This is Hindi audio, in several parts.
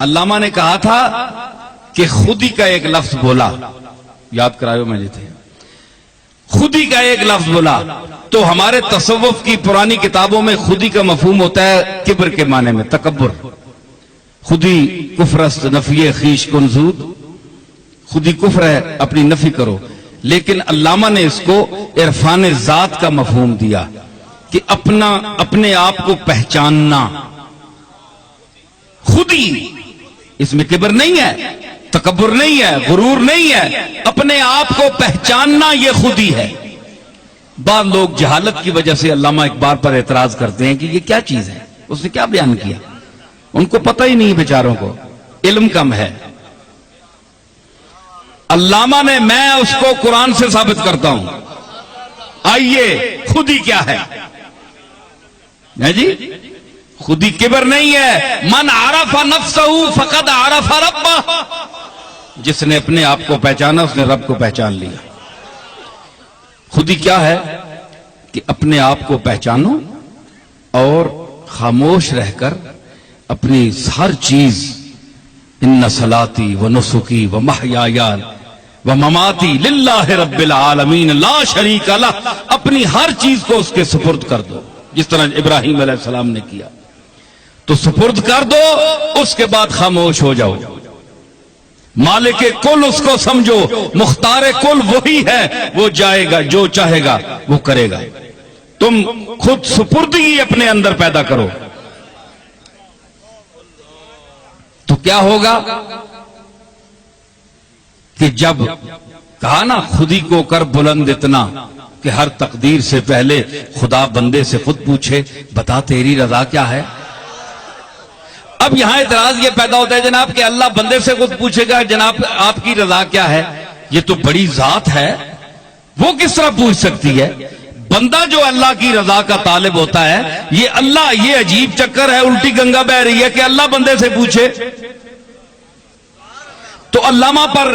अल्लामा ने कहा था कि खुदी का एक लफ्ज बोला, याद करायो मैं थे, खुदी का एक लफ्ज बोला तो हमारे तसव्वुफ की पुरानी किताबों में खुदी का मफहूम होता है किब्र के माने में, तकब्बुर। खुदी कुफ्रस्त नफिये खीश कुनजूद, खुदी कुफ्र है, अपनी नफी करो। लेकिन अल्लामा ने इसको इरफान जात का मफहूम दिया कि अपने आप को पहचानना। खुदी, इसमें किब्र नहीं है, तकब्बुर नहीं है, गुरूर नहीं है, अपने आप को पहचानना यह खुदी है। बाद लोग जहालत की वजह से अल्लामा इकबाल पर एतराज करते हैं कि यह क्या चीज है, उसने क्या बयान किया, उनको पता ही नहीं, बेचारों को इल्म कम है। अल्लामा ने, मैं उसको कुरान से साबित करता हूं। आइए, खुदी क्या है जी? खुदी किब्र नहीं है। मन आरफा नफ्सहू फकद आरफा रब्बह, जिसने अपने आप को पहचाना उसने रब को पहचान लिया। खुदी क्या है कि अपने आप को पहचानो और खामोश रहकर अपनी हर चीज, इन्ना सलाती व नुसुकी व महयाया व ममाती लिल्लाहि रब्बिल आलमीन ला शरीका लह, अपनी हर चीज को उसके सुपुर्द कर दो, जिस तरह इब्राहिम अलैहिस्सलाम ने किया। तो सुपुर्द कर दो, उसके बाद खामोश हो जाओ। मालिक कुल उसको समझो, मुख्तार कुल वही है, वो जाएगा, जो चाहेगा वो करेगा। तुम खुद सुपुर्दगी अपने अंदर पैदा करो तो क्या होगा कि जब कहा ना खुदी को कर बुलंद इतना कि हर तकदीर से पहले खुदा बंदे से खुद पूछे, बता तेरी रजा क्या है। अब यहां इतराज यह पैदा होता है जनाब कि अल्लाह बंदे से खुद पूछेगा जनाब आपकी रजा क्या है, ये तो बड़ी जात है, वो किस तरह पूछ सकती है। बंदा जो अल्लाह की रजा का तालिब होता है, ये अल्लाह, ये अजीब चक्कर है, उल्टी गंगा बह रही है कि अल्लाह बंदे से पूछे। तो अल्लामा पर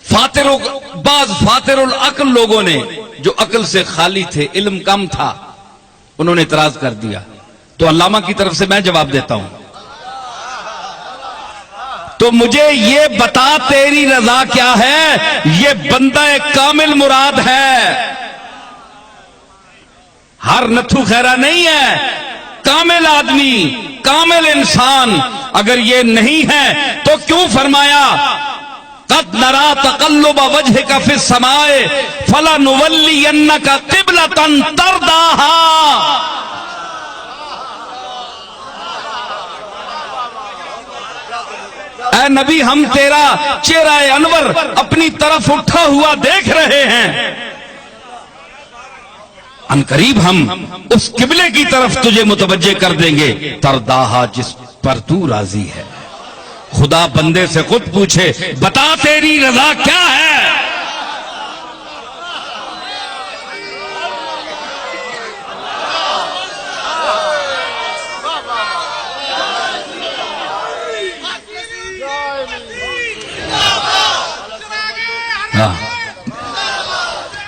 फातिरुल अक्ल लोगों ने, जो अक्ल से खाली थे, इल्म कम था, उन्होंने इतराज कर दिया। तो अल्लामा की तरफ से मैं जवाब देता हूं, तो मुझे ये बता तेरी रजा क्या है। ये बंदा एक कामिल मुराद है, हर नथु खैरा नहीं है, कामिल आदमी, कामिल इंसान। अगर ये नहीं है तो क्यों फरमाया कद नरा तक़ल्लुब वजहिका फिस समाए फलनुवल्लियन्नका क़िबलतन तरदाहा। ऐ नबी, हम तेरा चेहरा अनवर अपनी तरफ उठा हुआ देख रहे हैं, अनकरीब हम उस किबले की तरफ तुझे मुतवज्जे कर देंगे, तरदाहा, जिस पर तू राजी है। खुदा बंदे से खुद पूछे, बता तेरी रजा क्या है।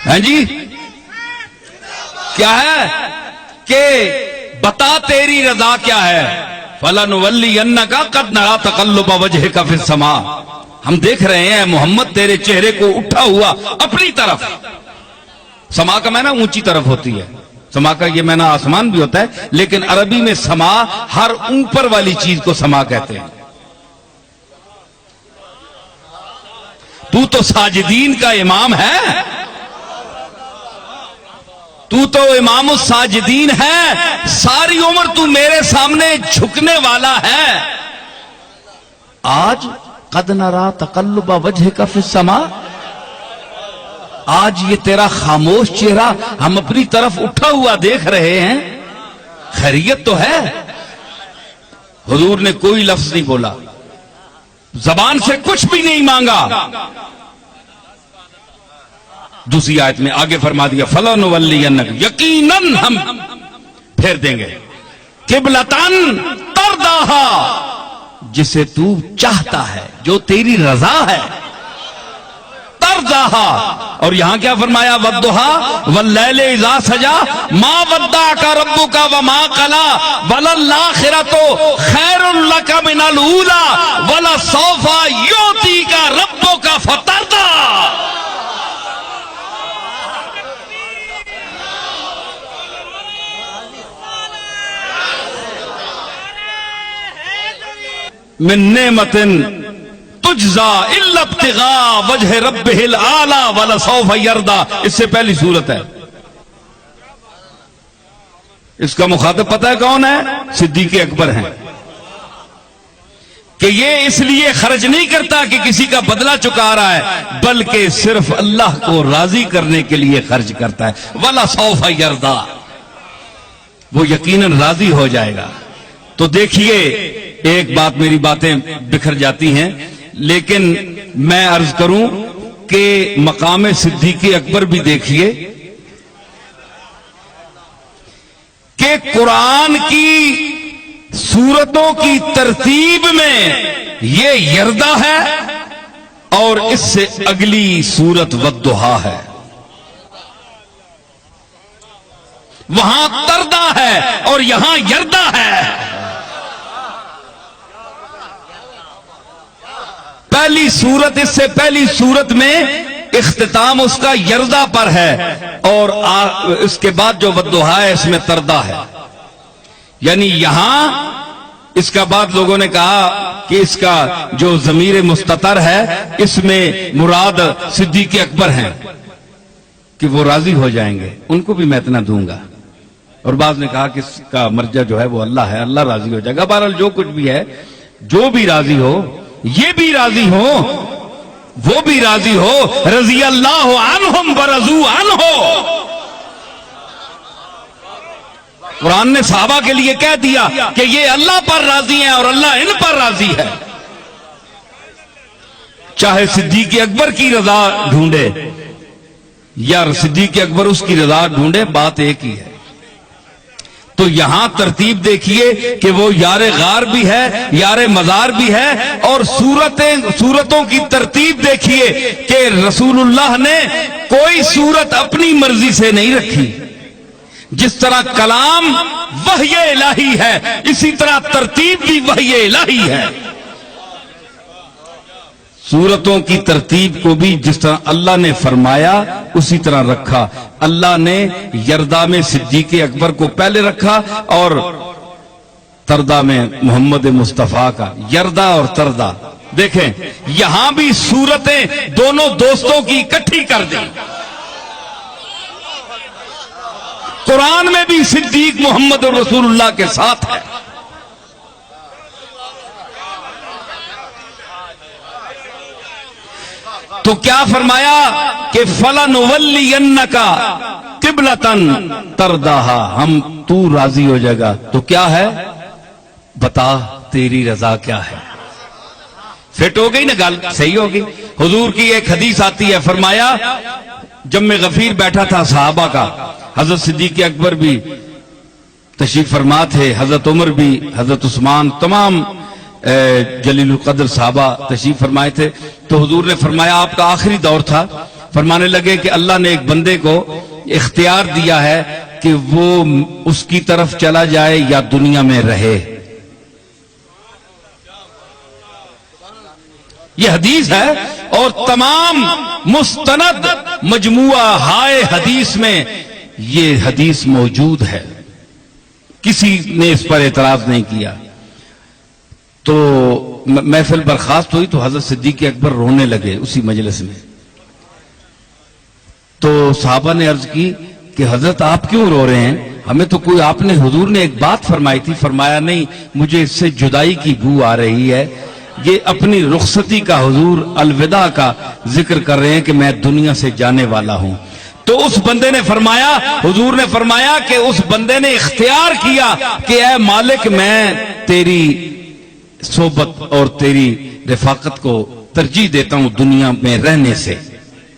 हाँ जी, क्या है कि बता तेरी रजा क्या है। फलनुवल्लियन्नका कद नरा तक़ल्लुब वजहिका फिस समा, हम देख रहे हैं मोहम्मद तेरे चेहरे को उठा हुआ अपनी तरफ। समा का मैना ऊंची तरफ होती है, समा का ये मैना आसमान भी होता है, लेकिन अरबी में समा हर ऊपर वाली चीज को समा कहते हैं। तू तो साजिदीन का इमाम है, तू तो इमाम साजिदीन है, सारी उम्र तू मेरे सामने झुकने वाला है। आज कद नरा तक़ल्लुब वजहिका फिस समा, आज ये तेरा खामोश चेहरा हम अपनी तरफ उठा हुआ देख रहे हैं, खैरियत तो है। हुजूर ने कोई लफ्ज नहीं बोला, जबान से कुछ भी नहीं मांगा। दूसरी आयत में आगे फरमा दिया, फलनुवल्लियन्नका, यकीनन हम फेर देंगे, किबलतन तरदाहा, जिसे तू चाहता है, जो तेरी रजा है, तरदाहा। और यहां क्या फरमाया, वद्दुहा वल्लैलि इज़ा सजा मा वद्दाअका रब्बुका व मा क़ला वलल आखिरतु खैरुल का मिनल ऊला वला सौफा योती का रब्बों का फतरदा। मिन नेमतिन तुजजा इल्ला इब्तिगा वजह रब्बिहिल आला वला सौफा यरदा। इससे पहली सूरत है। इसका मुखातिब पता है कौन है? सिद्दीक़ अकबर हैं। कि ये इसलिए खर्च नहीं करता कि किसी का बदला चुका रहा है, बल्कि सिर्फ अल्लाह को राजी करने के लिए खर्च करता है। वला सौफा यरदा, वो यकीनन राजी हो जाएगा। तो देखिए, एक बात, मेरी बातें बिखर जाती हैं, लेकिन मैं अर्ज करूं कि मकाम सिद्दीक़ अकबर भी देखिए कि कुरान की सूरतों की तरतीब में ये यरदा है और इससे अगली सूरत वद्दुहा है। वहां तरदा है और यहां यरदा है। पहली सूरत, इससे पहली सूरत में इख्तिताम उसका यरदा पर है और इसके बाद जो वद्दुहा है इसमें तरदा है। यानी यहां इसका बाद लोगों ने कहा कि इसका जो ज़मीर मुस्ततर है इसमें मुराद सिद्दीक़ अकबर हैं कि वो राजी हो जाएंगे, उनको भी मैं इतना दूंगा। और बाद ने कहा कि इसका मर्जा जो है वो अल्लाह है, अल्लाह राजी हो जाएगा। बहरहाल जो कुछ भी है, जो भी राजी हो, ये भी राजी हो, वो भी राजी हो। रज़ी अल्लाहु अन्हुम व रज़ू अन्हु। कुरान ने सहाबा के लिए कह दिया कि ये अल्लाह पर राजी हैं और अल्लाह इन पर राजी है। चाहे सिद्दीक़ अकबर की रजा ढूंढे या सिद्दीक़ अकबर उसकी रजा ढूंढे, बात एक ही है। तो यहां तरतीब देखिए कि वो यारे गार भी है, यारे मजार भी है, और सूरतों की तरतीब देखिए कि रसूलुल्लाह ने कोई सूरत अपनी मर्जी से नहीं रखी। जिस तरह कलाम वह्य इलाही है, इसी तरह तरतीब भी वह्य इलाही है। सूरतों की तरतीब को भी जिस तरह अल्लाह ने फरमाया उसी तरह रखा। अल्लाह ने यरदा में सिद्दीक़ अकबर को पहले रखा और तरदा में मोहम्मद मुस्तफा का। यरदा और तरदा देखें, यहां भी सूरतें दोनों दोस्तों की इकट्ठी कर दी। कुरान में भी सिद्दीक़ मोहम्मद और रसूलुल्लाह के साथ है। तो क्या फरमाया कि फलनुवल्लियन्नका क़िबलतन तरदाहा, हम तू राजी हो जाएगा। तो क्या है, बता तेरी रजा क्या है। फिट हो गई ना, गल सही होगी। हुजूर की एक हदीस आती है, फरमाया जब मैं गफीर बैठा था सहाबा का, हजरत सिद्दीक़ अकबर भी तशरीफ फरमा थे, हजरत उमर भी, हजरत उस्मान, तमाम जलीलुल कद्र साहबा तशरीफ फरमाए थे। तो हुजूर ने फरमाया, आपका आखिरी दौर था, फरमाने लगे कि अल्लाह ने एक बंदे को इख्तियार दिया है कि वो उसकी तरफ चला जाए या दुनिया में रहे। ये हदीस है और तमाम मुस्तनद मजमुआ हाय हदीस में ये हदीस मौजूद है। किसी ने इस पर एतराज नहीं किया। तो महफिल बर्खास्त हुई तो हजरत सिद्दीक़ अकबर रोने लगे उसी मजलिस में। तो साहबा ने अर्ज की कि हजरत आप क्यों रो रहे हैं, हमें तो कोई, आपने, हुजूर ने एक बात फरमाई थी। फरमाया नहीं, मुझे इससे जुदाई की बू आ रही है। ये अपनी रुखसती का, हुजूर अलविदा का जिक्र कर रहे हैं कि मैं दुनिया से जाने वाला हूं। तो उस बंदे ने फरमाया, हुजूर ने फरमाया कि उस बंदे ने इख्तियार किया कि ऐ मालिक, मैं तेरी सोबत और तेरी रिफाकत को तरजीह देता हूं दुनिया में रहने से।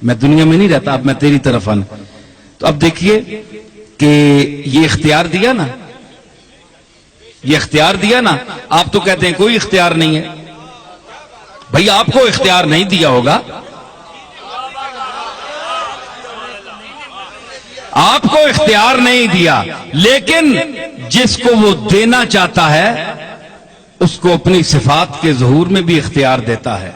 मैं दुनिया में नहीं रहता, अब मैं तेरी तरफ आना। तो अब देखिए कि ये इख्तियार दिया ना, ये इख्तियार दिया ना। आप तो कहते हैं कोई इख्तियार नहीं है। भाई आपको इख्तियार नहीं दिया होगा, आपको इख्तियार नहीं दिया, लेकिन जिसको वो देना चाहता है उसको अपनी सिफात के ज़हूर में भी इख्तियार देता है।